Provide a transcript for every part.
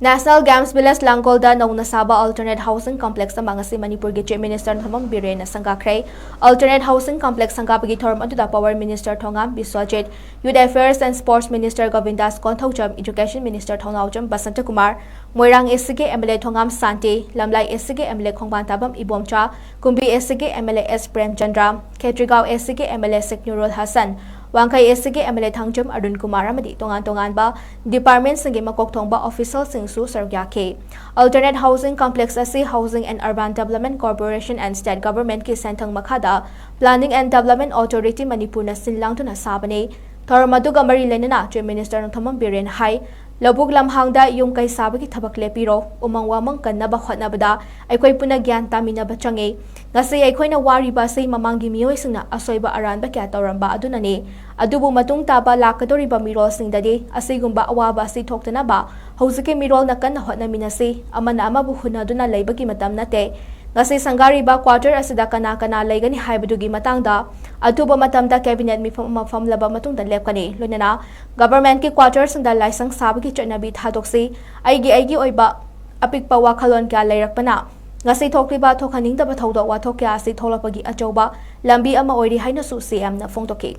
National Games Village Langkolda Nauna Saba Alternate Housing Complex amangasi Manipur gi Chief Minister Thamam Birena Sangakre Alternate Housing Complex Sangapagi Thorm Aduda Power Minister Thongam Biswajit Youth Affairs and Sports Minister Govindas Konthaujam Education Minister Thongaujam Basanta Kumar Moirang SCG MLA Thongam Santi Lamlai SCG MLA Khongbantabam Ibomcha Kumbi SCG MLA S Prem Chandra Ketrigao SCG MLA Seknurul Hassan Wangkai SCG MLA Thangjum Arun Kumar amadi tongan ba Department singi makok thongba official singsu sargyake Alternate Housing Complex asi Housing and Urban Development Corporation and State Government ki senthang makhada Planning and Development Authority Manipur na sinlang tuna sabane Thormaduga mari lenana Chief Minister Thamam Biren hai Labuk lamhangda yung kay sabagi thabak lepiro umangwamang kannaba khotnabada aikoi puna gyan taminaba change ngasi aikoi na wari ba sei mamangi miyoi singna asoiba aranba kya tawramba adunani adubu matung taba lakadori ba mirol singdadi asigumba awaba si thoktana ba hozike mirol na kan hotnamina si amana amabu hunaduna leibagi matam nate ngasi sangari ba quarter asida kana leigani haibadugi matangda atuba matamda cabinet mi mafam laba matungda lepkani lunana government ki quarters sanda laisang sabagi chanabi thadoksi aigi oiba apikpa wakhalon kya leirakpana ngasi thokriba thokhaning da bathoda wathok kya si tholapagi achoba lambi ama oiri haina su CM na phongtoki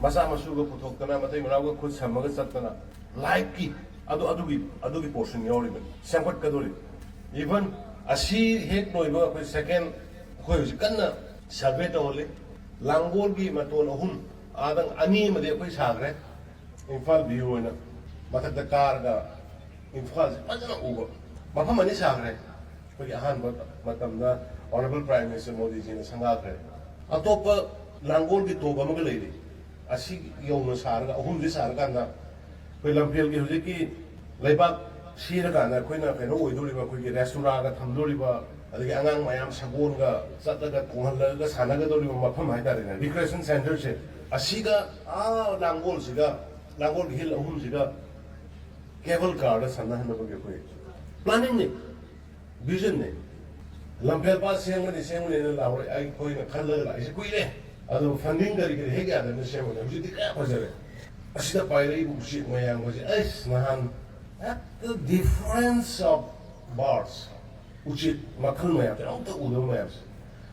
masa masuga puthokna matai maraga khud samaga chatna life ki adugi portion yori ben sampat kadori even asi hek noiba ko second ko kanna survey to le langol gi maton ahum adang ani made ko sagre infal view na matak da kar ga infal pajana ugo mafam ani sagre ko ahan matam na honorable prime minister modi ji na sangakre atopa langol gi to bamaga leiri asi yong na sarga ahum di sarga na ko lampel gi hoje ki leibak sira kana ko na keno oidori ba ko gi restaurant ga thamdori ba adagi angang mayam sagon ga satlaga kohalla ga sanaga dori mafam haitare na recreation center se asiga langol siga langol hill ahum siga cable car da sanna hana ko ko planning ne vision ne lampel pa sengni na lawre ai ko na khalla la isi kuile ado funding dari ke hege ada ne semo ne uji dikya pajare asida paire uji mayang uji es nahan at the difference of bars uji makhal mayam jang ta udo mayam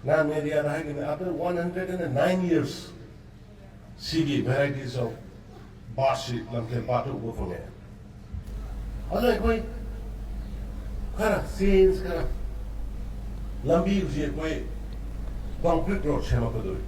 na media na hege after 109 years CG varieties of bars lamkel patu go phone ado koi kara scenes kara lambi uji koi concrete road shema ko doi